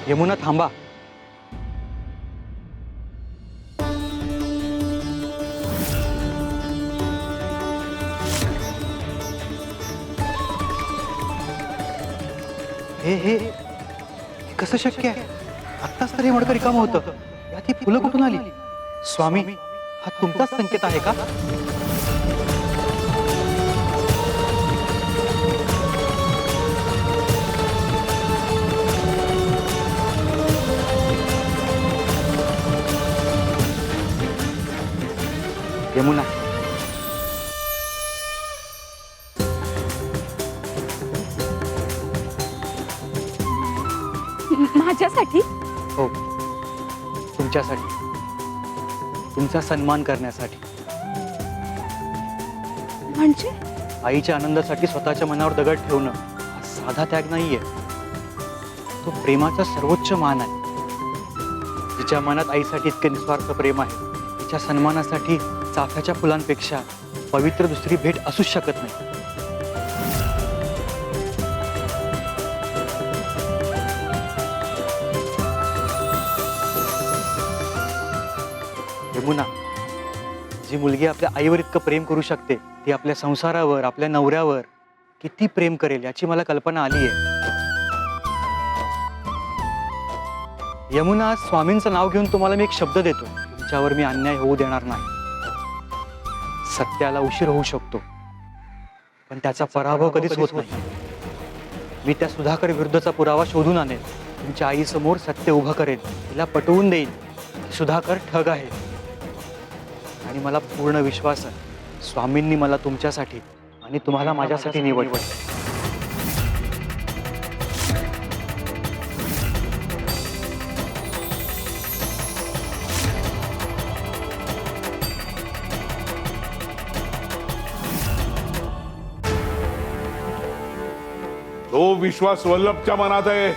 यमुना थांबा. हे कसं शक्य आहे? आत्ताच तरी मडकं रिकामं होतं. यात ही फुलं कुठून आली? स्वामी, हा तुमचाच संकेत आहे का? यमुना, माझ्यासाठी? हो, तुमच्यासाठी, तुमचा सन्मान करण्यासाठी. म्हणजे? आईच्या आनंदासाठी स्वतःच्या मनावर दगड ठेवणं हा साधा त्याग नाहीये. तो प्रेमाचा सर्वोच्च मान आहे. जिच्या मनात आईसाठी इतके निस्वार्थ प्रेम आहे, तिच्या सन्मानासाठी चाफ्याच्या फुलांपेक्षा पवित्र दुसरी भेट असूच शकत नाही. यमुना, जी मुलगी आपल्या आईवर इतकं प्रेम करू शकते, ती आपल्या संसारावर, आपल्या नवऱ्यावर किती प्रेम करेल याची मला कल्पना आली आहे. यमुना, स्वामींचं नाव घेऊन तुम्हाला मी एक शब्द देतो, तुमच्यावर मी अन्याय होऊ देणार नाही. सत्याला उशीर होऊ शकतो, पण त्याचा पराभव कधीच होत नाही. मी त्या सुधाकर विरुद्धचा पुरावा शोधून आणेल. तुमच्या आईसमोर सत्य उभं करेल, तिला पटवून देईल सुधाकर ठग आहे. आणि मला पूर्ण विश्वास आहे, स्वामींनी मला तुमच्यासाठी आणि तुम्हाला माझ्यासाठी निवडलं. तो विश्वास वल्लभच्या मनात आहे.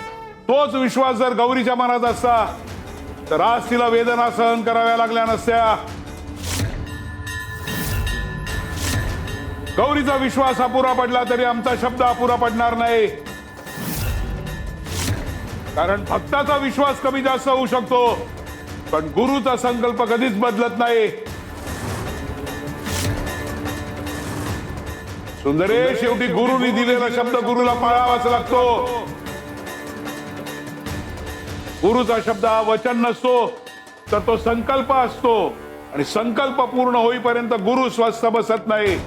तोच विश्वास जर गौरीच्या मनात असता तर आज तिला वेदना सहन कराव्या लागल्या नसत्या. गौरीचा विश्वास अपुरा पडला तरी आमचा शब्द अपुरा पडणार नाही. कारण भक्ताचा विश्वास कमी जास्त होऊ शकतो, पण गुरुचा संकल्प कधीच बदलत नाही. सुंदरे, शेवटी गुरुनी दिलेला शब्द गुरुला पाळावाच लागतो. गुरुचा शब्द हा वचन नसतो, तर तो संकल्प असतो. आणि संकल्प पूर्ण होईपर्यंत गुरु स्वस्थ बसत नाही.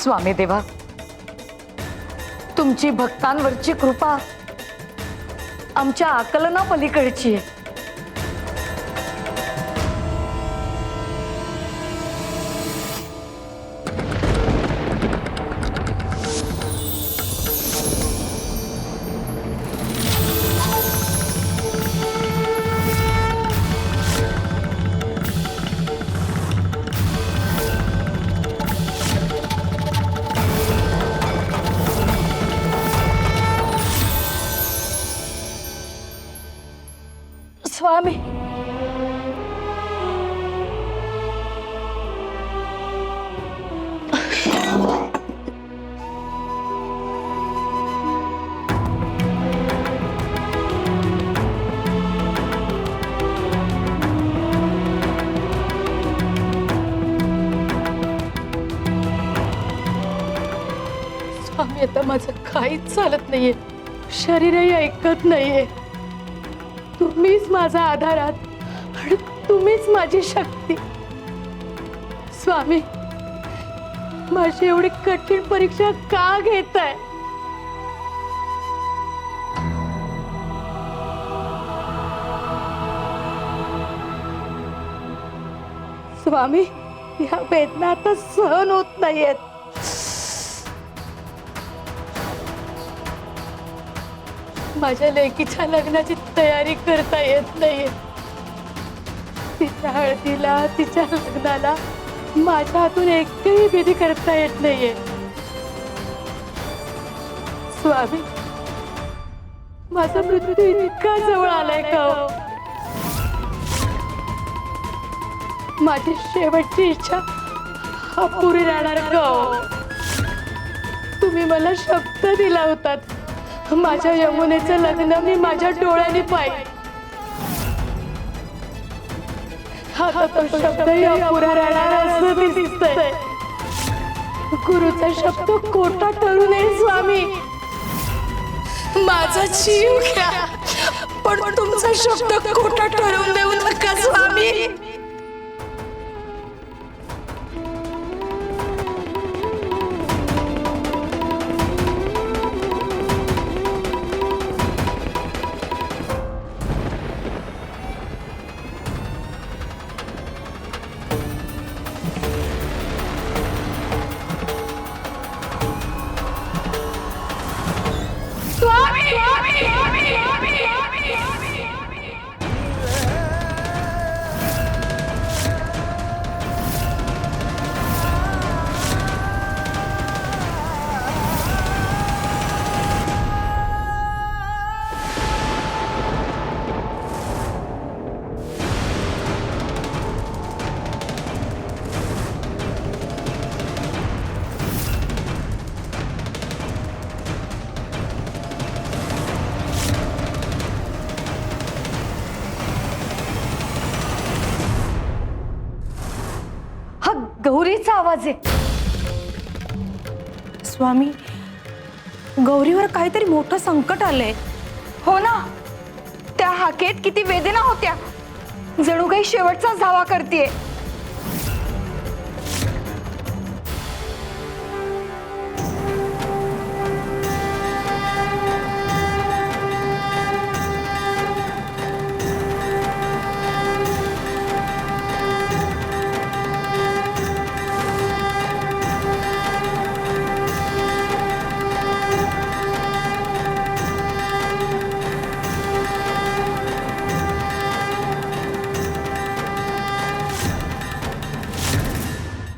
स्वामी देवा, तुमची भक्तांवरची कृपा आमच्या आकलना पलीकडची आहे. स्वामी, स्वामी, आता माझं काहीच चालत नाहीये. शरीरही ऐकत नाहीये. तुम्हीच माझा आधार आहात आणि तुम्हीच माझी शक्ती. स्वामी, माझी एवढी कठीण परीक्षा का घेताय? स्वामी, या वेदना आता सहन होत नाहीयेत. माझ्या लेकीच्या लग्नाची तयारी करता येत नाहीये. तिच्या हळदीला, तिच्या लग्नाला माझ्या हातून एकही विधी करता येत नाहीये. स्वामी, माझा मृत्यू इतका जवळ आलाय का हो? माझी शेवटची इच्छा अपुरी राहणार का हो? तुम्ही तुम्ही मला शब्द दिला होतात, माझ्या यमुनेचं लग्न मी माझ्या डोळ्यांनी पाहिलं. आता तो शब्दही अपुरा राहणार असं दिसतंय. गुरुचा शब्द खोटा ठरू नये स्वामी. माझा जीव घ्या, पण तुमचा शब्द खोटा ठरवून देऊ नका स्वामी. हा गौरीचा आवाज आहे. स्वामी, गौरीवर काहीतरी मोठं संकट आलंय. हो ना, त्या हाकेत किती वेदना होत्या, जणू काही शेवटचा धावा करतेय.